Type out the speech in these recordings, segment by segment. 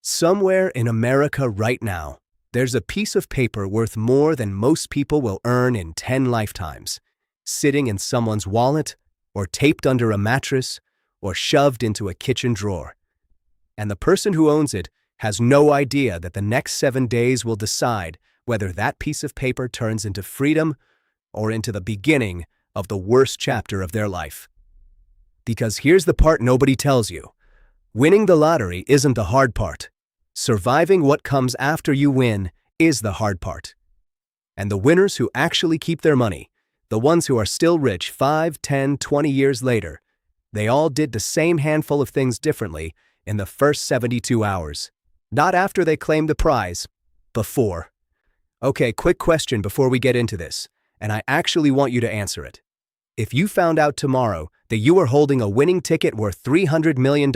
Somewhere in America right now, there's a piece of paper worth more than most people will earn in 10 lifetimes, sitting in someone's wallet, or taped under a mattress, or shoved into a kitchen drawer. And the person who owns it has no idea that the next 7 days will decide whether that piece of paper turns into freedom or into the beginning of the worst chapter of their life. Because here's the part nobody tells you. Winning the lottery isn't the hard part. Surviving what comes after you win is the hard part. And the winners who actually keep their money, the ones who are still rich 5, 10, 20 years later, they all did the same handful of things differently in the first 72 hours. Not after they claimed the prize, before. Okay, quick question before we get into this, and I actually want you to answer it. If you found out tomorrow that you were holding a winning ticket worth $300 million,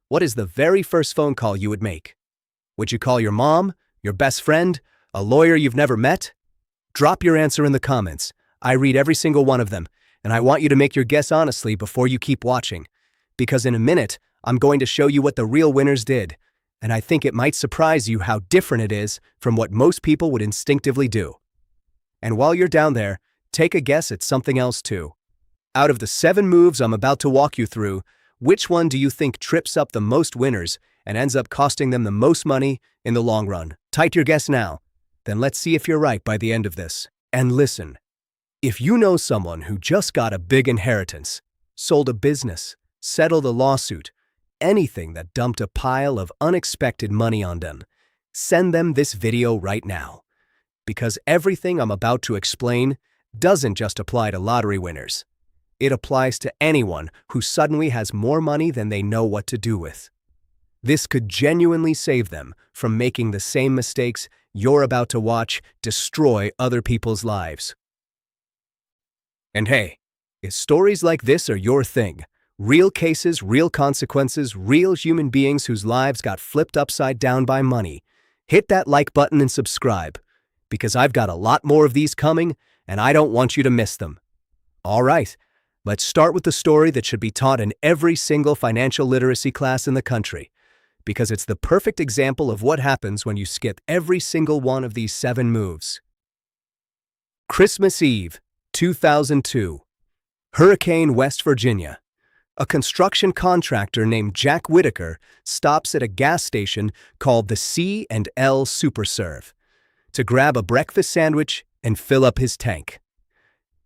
what is the very first phone call you would make? Would you call your mom, your best friend, a lawyer you've never met? Drop your answer in the comments. I read every single one of them, and I want you to make your guess honestly before you keep watching. Because in a minute, I'm going to show you what the real winners did, and I think it might surprise you how different it is from what most people would instinctively do. And while you're down there, take a guess at something else too. Out of the 7 moves I'm about to walk you through, which one do you think trips up the most winners and ends up costing them the most money in the long run? Type your guess now. Then let's see if you're right by the end of this. And listen, if you know someone who just got a big inheritance, sold a business, settled a lawsuit, anything that dumped a pile of unexpected money on them, send them this video right now. Because everything I'm about to explain doesn't just apply to lottery winners. It applies to anyone who suddenly has more money than they know what to do with. This could genuinely save them from making the same mistakes you're about to watch destroy other people's lives. And hey, if stories like this are your thing, real cases, real consequences, real human beings whose lives got flipped upside down by money, hit that like button and subscribe, because I've got a lot more of these coming, and I don't want you to miss them. All right, let's start with the story that should be taught in every single financial literacy class in the country, because it's the perfect example of what happens when you skip every single one of these 7 moves. Christmas Eve, 2002. Hurricane, West Virginia. A construction contractor named Jack Whitaker stops at a gas station called the C&L Superserve to grab a breakfast sandwich and fill up his tank.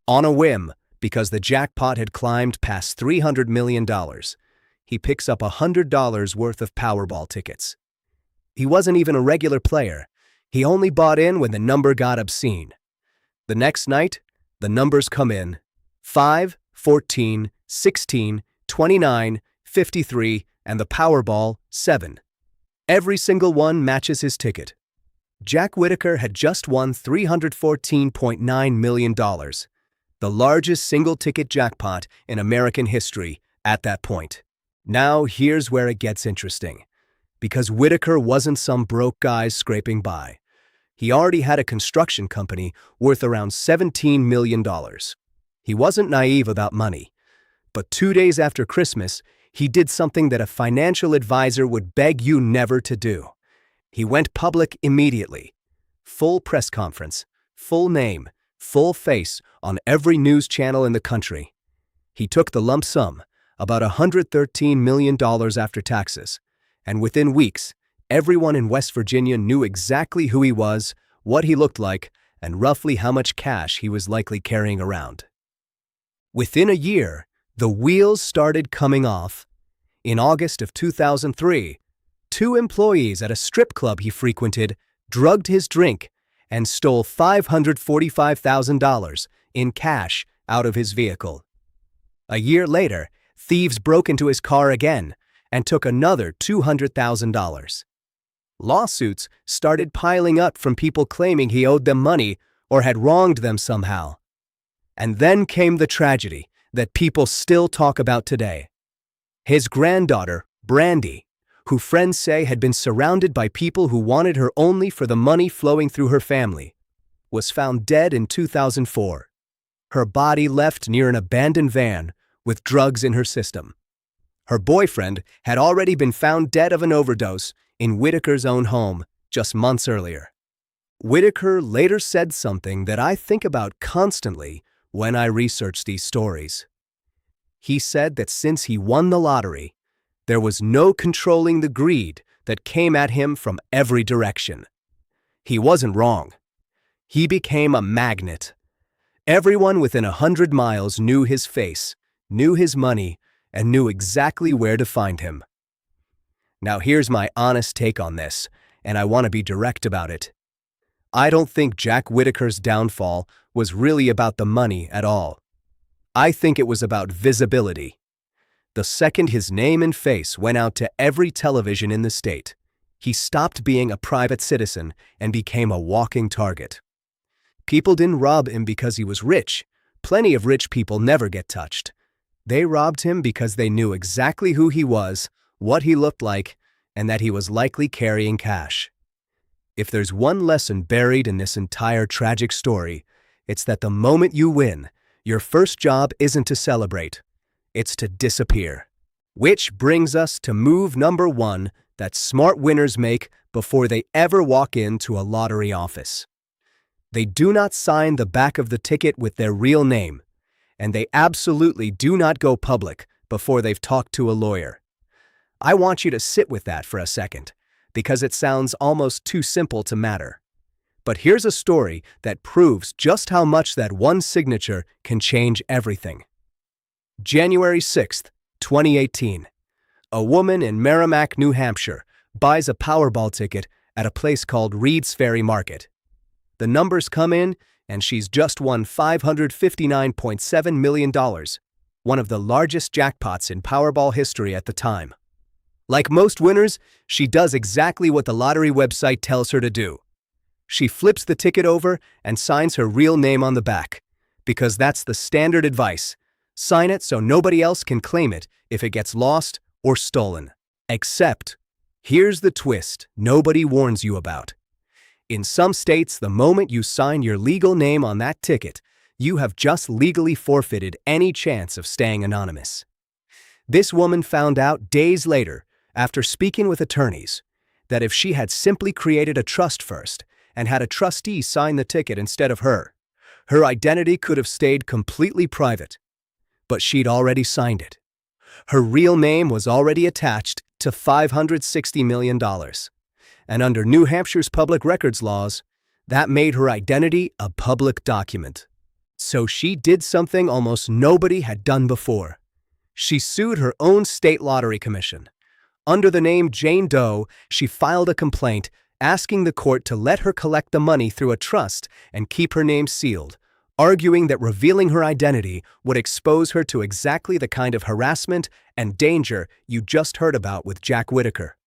On a whim, because the jackpot had climbed past $300 million, he picks up $100 worth of Powerball tickets. He wasn't even a regular player. He only bought in when the number got obscene. The next night, the numbers come in: 5, 14, 16, 29, 53, and the Powerball, 7. Every single one matches his ticket. Jack Whitaker had just won $314.9 million, the largest single-ticket jackpot in American history at that point. Now here's where it gets interesting, because Whitaker wasn't some broke guy scraping by. He already had a construction company worth around $17 million. He wasn't naive about money. But 2 days after Christmas, he did something that a financial advisor would beg you never to do. He went public immediately. Full press conference, full name, full face on every news channel in the country. He took the lump sum, about $113 million after taxes, and within weeks, everyone in West Virginia knew exactly who he was, what he looked like, and roughly how much cash he was likely carrying around. Within a year, the wheels started coming off. In August of 2003, 2 employees at a strip club he frequented drugged his drink and stole $545,000 in cash out of his vehicle. A year later, thieves broke into his car again and took another $200,000. Lawsuits started piling up from people claiming he owed them money or had wronged them somehow. And then came the tragedy that people still talk about today. His granddaughter, Brandy, who friends say had been surrounded by people who wanted her only for the money flowing through her family, was found dead in 2004. Her body left near an abandoned van with drugs in her system. Her boyfriend had already been found dead of an overdose in Whitaker's own home just months earlier. Whitaker later said something that I think about constantly when I research these stories. He said that since he won the lottery, there was no controlling the greed that came at him from every direction. He wasn't wrong. He became a magnet. Everyone within 100 miles knew his face, knew his money, and knew exactly where to find him. Now here's my honest take on this, and I want to be direct about it. I don't think Jack Whitaker's downfall was really about the money at all. I think it was about visibility. The second his name and face went out to every television in the state, he stopped being a private citizen and became a walking target. People didn't rob him because he was rich. Plenty of rich people never get touched. They robbed him because they knew exactly who he was, what he looked like, and that he was likely carrying cash. If there's one lesson buried in this entire tragic story, it's that the moment you win, your first job isn't to celebrate. It's to disappear. Which brings us to move number 1 that smart winners make before they ever walk into a lottery office. They do not sign the back of the ticket with their real name, and they absolutely do not go public before they've talked to a lawyer. I want you to sit with that for a second, because it sounds almost too simple to matter. But here's a story that proves just how much that one signature can change everything. January 6th, 2018. A woman in Merrimack, New Hampshire, buys a Powerball ticket at a place called Reed's Ferry Market. The numbers come in, and she's just won $559.7 million, one of the largest jackpots in Powerball history at the time. Like most winners, she does exactly what the lottery website tells her to do. She flips the ticket over and signs her real name on the back, because that's the standard advice. Sign it so nobody else can claim it if it gets lost or stolen. Except, here's the twist nobody warns you about. In some states, the moment you sign your legal name on that ticket, you have just legally forfeited any chance of staying anonymous. This woman found out days later, after speaking with attorneys, that if she had simply created a trust first and had a trustee sign the ticket instead of her, her identity could have stayed completely private. But she'd already signed it. Her real name was already attached to $560 million. And under New Hampshire's public records laws, that made her identity a public document. So she did something almost nobody had done before. She sued her own state lottery commission. Under the name Jane Doe, she filed a complaint asking the court to let her collect the money through a trust and keep her name sealed, arguing that revealing her identity would expose her to exactly the kind of harassment and danger you just heard about with Jack Whitaker.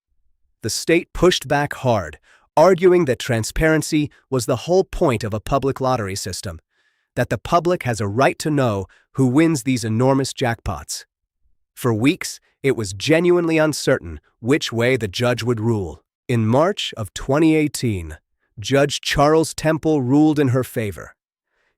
The state pushed back hard, arguing that transparency was the whole point of a public lottery system, that the public has a right to know who wins these enormous jackpots. For weeks, it was genuinely uncertain which way the judge would rule. In March of 2018, Judge Charles Temple ruled in her favor.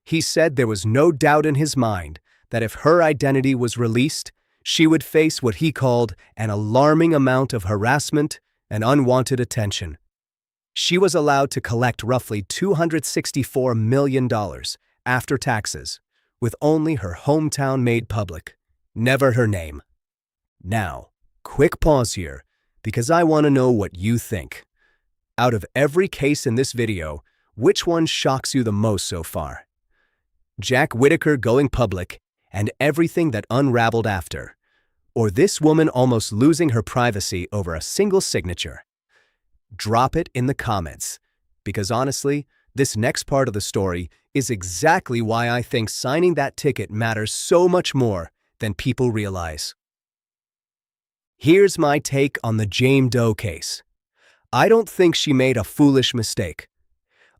He said there was no doubt in his mind that if her identity was released, she would face what he called an alarming amount of harassment and unwanted attention. She was allowed to collect roughly $264 million after taxes, with only her hometown made public, never her name. Now, quick pause here, because I want to know what you think. Out of every case in this video, which one shocks you the most so far? Jack Whitaker going public and everything that unraveled after, or this woman almost losing her privacy over a single signature? Drop it in the comments, because honestly, this next part of the story is exactly why I think signing that ticket matters so much more than people realize. Here's my take on the Jane Doe case. I don't think she made a foolish mistake.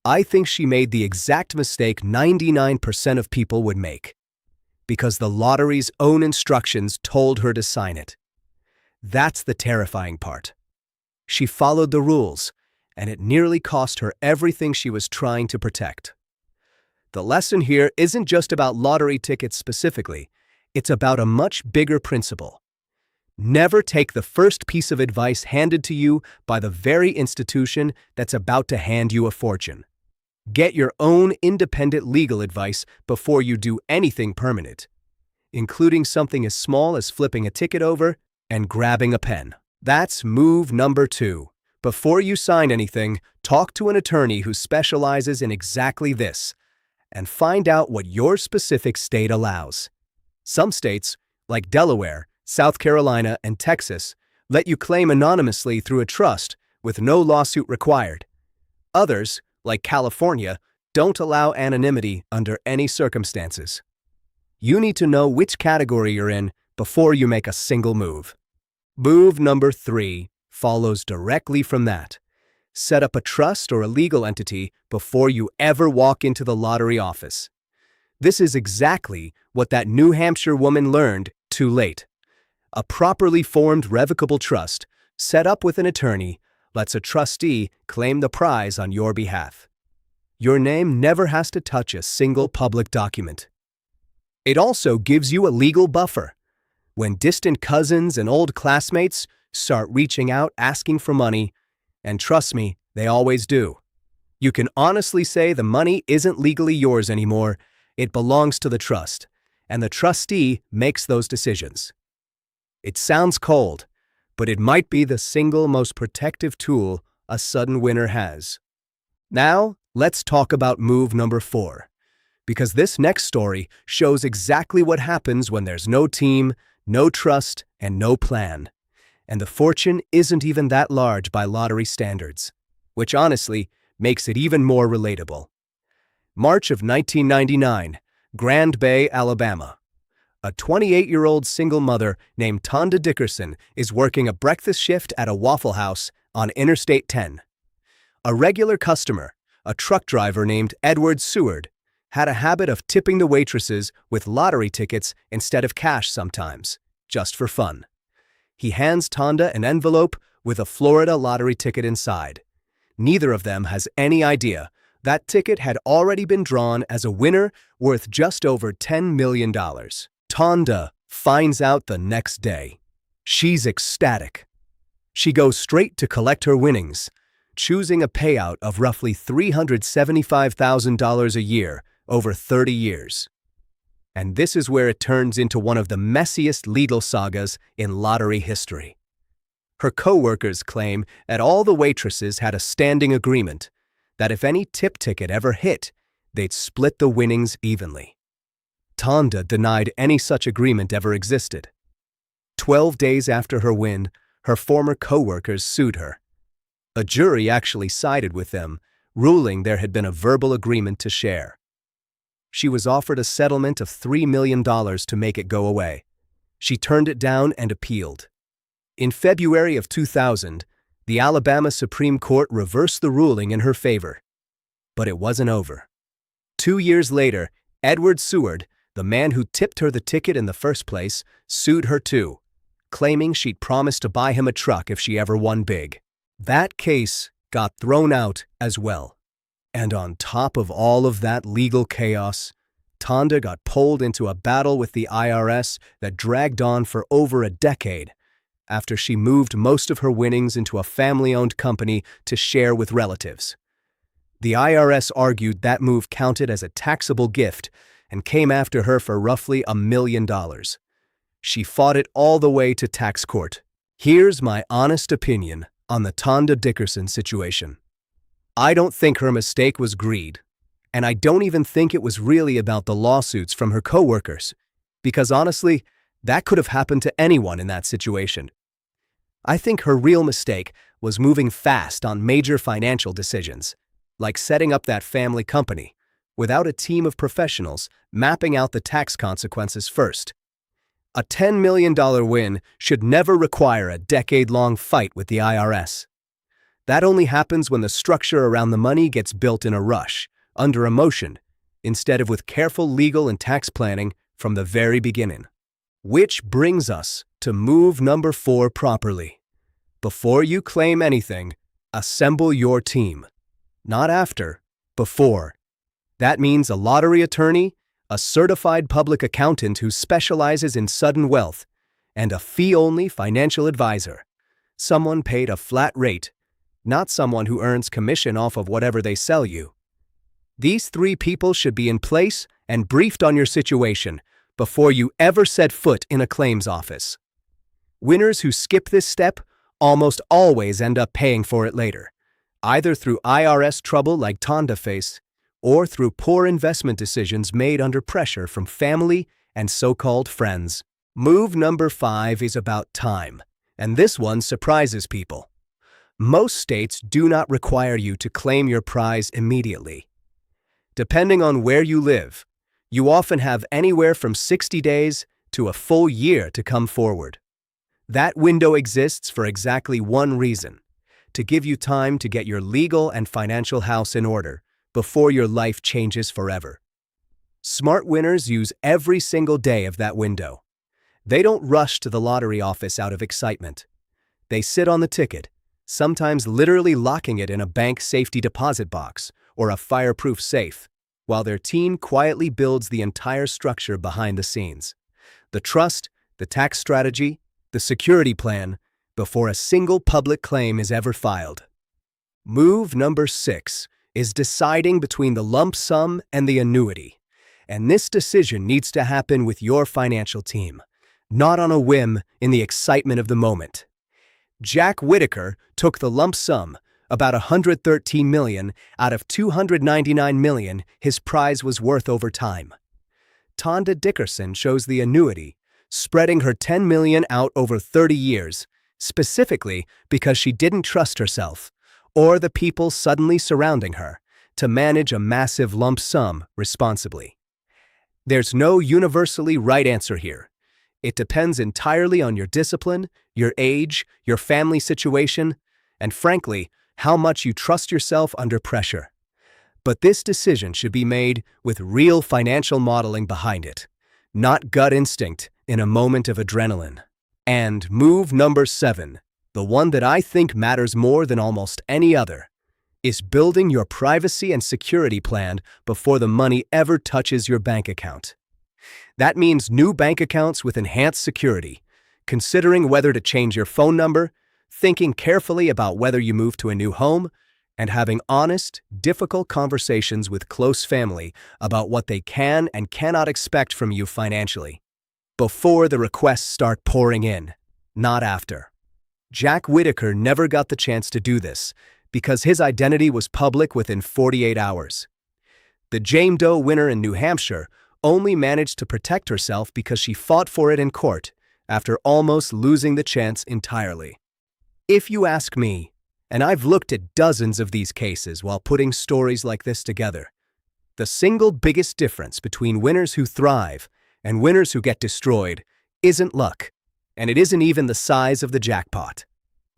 I think she made the exact mistake 99% of people would make, because the lottery's own instructions told her to sign it. That's the terrifying part. She followed the rules, and it nearly cost her everything she was trying to protect. The lesson here isn't just about lottery tickets specifically, it's about a much bigger principle. Never take the first piece of advice handed to you by the very institution that's about to hand you a fortune. Get your own independent legal advice before you do anything permanent, including something as small as flipping a ticket over and grabbing a pen. That's move number 2. Before you sign anything, talk to an attorney who specializes in exactly this and find out what your specific state allows. Some states, like Delaware, South Carolina, and Texas, let you claim anonymously through a trust with no lawsuit required. Others, like California, don't allow anonymity under any circumstances. You need to know which category you're in before you make a single move. Move number 3 follows directly from that. Set up a trust or a legal entity before you ever walk into the lottery office. This is exactly what that New Hampshire woman learned too late. A properly formed revocable trust, set up with an attorney, lets a trustee claim the prize on your behalf. Your name never has to touch a single public document. It also gives you a legal buffer. When distant cousins and old classmates start reaching out asking for money, and trust me, they always do, you can honestly say the money isn't legally yours anymore, it belongs to the trust, and the trustee makes those decisions. It sounds cold, but it might be the single most protective tool a sudden winner has. Now, let's talk about move number 4, because this next story shows exactly what happens when there's no team, no trust, and no plan. And the fortune isn't even that large by lottery standards, which honestly makes it even more relatable. March of 1999, Grand Bay, Alabama. A 28-year-old single mother named Tonda Dickerson is working a breakfast shift at a Waffle House on Interstate 10. A regular customer, a truck driver named Edward Seward, had a habit of tipping the waitresses with lottery tickets instead of cash sometimes, just for fun. He hands Tonda an envelope with a Florida lottery ticket inside. Neither of them has any idea that ticket had already been drawn as a winner worth just over $10 million. Tonda finds out the next day. She's ecstatic. She goes straight to collect her winnings, choosing a payout of roughly $375,000 a year over 30 years. And this is where it turns into one of the messiest legal sagas in lottery history. Her co-workers claim that all the waitresses had a standing agreement that if any tip ticket ever hit, they'd split the winnings evenly. Tonda denied any such agreement ever existed. 12 days after her win, her former co-workers sued her. A jury actually sided with them, ruling there had been a verbal agreement to share. She was offered a settlement of $3 million to make it go away. She turned it down and appealed. In February of 2000, the Alabama Supreme Court reversed the ruling in her favor. But it wasn't over. 2 years later, Edward Seward, the man who tipped her the ticket in the first place, sued her too, claiming she'd promised to buy him a truck if she ever won big. That case got thrown out as well. And on top of all of that legal chaos, Tonda got pulled into a battle with the IRS that dragged on for over a decade after she moved most of her winnings into a family-owned company to share with relatives. The IRS argued that move counted as a taxable gift and came after her for roughly $1 million. She fought it all the way to tax court. Here's my honest opinion on the Tonda Dickerson situation. I don't think her mistake was greed, and I don't even think it was really about the lawsuits from her coworkers, because honestly, that could have happened to anyone in that situation. I think her real mistake was moving fast on major financial decisions, like setting up that family company, without a team of professionals mapping out the tax consequences first. A $10 million win should never require a decade-long fight with the IRS. That only happens when the structure around the money gets built in a rush, under emotion, instead of with careful legal and tax planning from the very beginning. Which brings us to move number 4 properly. Before you claim anything, assemble your team. Not after, before. That means a lottery attorney, a certified public accountant who specializes in sudden wealth, and a fee-only financial advisor. Someone paid a flat rate, not someone who earns commission off of whatever they sell you. These 3 people should be in place and briefed on your situation before you ever set foot in a claims office. Winners who skip this step almost always end up paying for it later, either through IRS trouble like Tonda faced, or through poor investment decisions made under pressure from family and so-called friends. Move number 5 is about time, and this one surprises people. Most states do not require you to claim your prize immediately. Depending on where you live, you often have anywhere from 60 days to a full year to come forward. That window exists for exactly one reason: to give you time to get your legal and financial house in order before your life changes forever. Smart winners use every single day of that window. They don't rush to the lottery office out of excitement. They sit on the ticket, sometimes literally locking it in a bank safety deposit box or a fireproof safe, while their team quietly builds the entire structure behind the scenes. The trust, the tax strategy, the security plan, before a single public claim is ever filed. Move number 6 is deciding between the lump sum and the annuity. And this decision needs to happen with your financial team, not on a whim in the excitement of the moment. Jack Whitaker took the lump sum, about $113 million out of $299 million his prize was worth over time. Tonda Dickerson chose the annuity, spreading her $10 million out over 30 years, specifically because she didn't trust herself or the people suddenly surrounding her to manage a massive lump sum responsibly. There's no universally right answer here. It depends entirely on your discipline, your age, your family situation, and frankly, how much you trust yourself under pressure. But this decision should be made with real financial modeling behind it, not gut instinct in a moment of adrenaline. And move number 7, the one that I think matters more than almost any other, is building your privacy and security plan before the money ever touches your bank account. That means new bank accounts with enhanced security, considering whether to change your phone number, thinking carefully about whether you move to a new home, and having honest, difficult conversations with close family about what they can and cannot expect from you financially, before the requests start pouring in, not after. Jack Whitaker never got the chance to do this because his identity was public within 48 hours. The Jane Doe winner in New Hampshire only managed to protect herself because she fought for it in court after almost losing the chance entirely. If you ask me, and I've looked at dozens of these cases while putting stories like this together, the single biggest difference between winners who thrive and winners who get destroyed isn't luck, and it isn't even the size of the jackpot.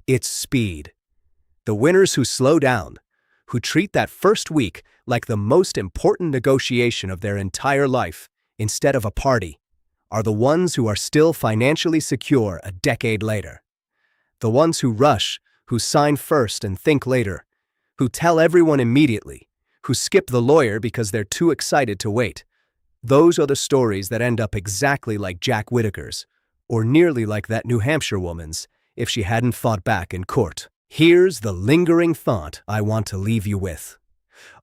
It's speed. The winners who slow down, who treat that first week like the most important negotiation of their entire life instead of a party, are the ones who are still financially secure a decade later. The ones who rush, who sign first and think later, who tell everyone immediately, who skip the lawyer because they're too excited to wait. Those are the stories that end up exactly like Jack Whitaker's, or nearly like that New Hampshire woman's, if she hadn't fought back in court. Here's the lingering thought I want to leave you with.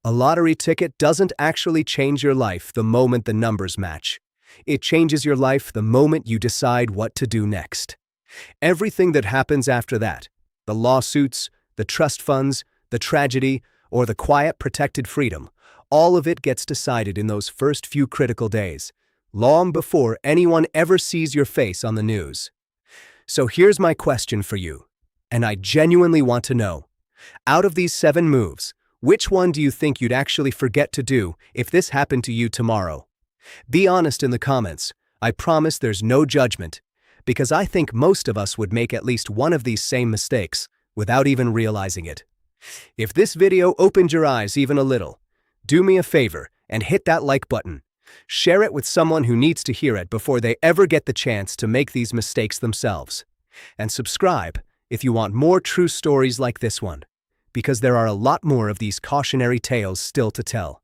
A lottery ticket doesn't actually change your life the moment the numbers match. It changes your life the moment you decide what to do next. Everything that happens after that, the lawsuits, the trust funds, the tragedy, or the quiet protected freedom, all of it gets decided in those first few critical days, long before anyone ever sees your face on the news. So here's my question for you, and I genuinely want to know, out of these 7 moves, which one do you think you'd actually forget to do if this happened to you tomorrow? Be honest in the comments. I promise there's no judgment, because I think most of us would make at least one of these same mistakes without even realizing it. If this video opened your eyes even a little, do me a favor and hit that like button. Share it with someone who needs to hear it before they ever get the chance to make these mistakes themselves. And subscribe if you want more true stories like this one, because there are a lot more of these cautionary tales still to tell.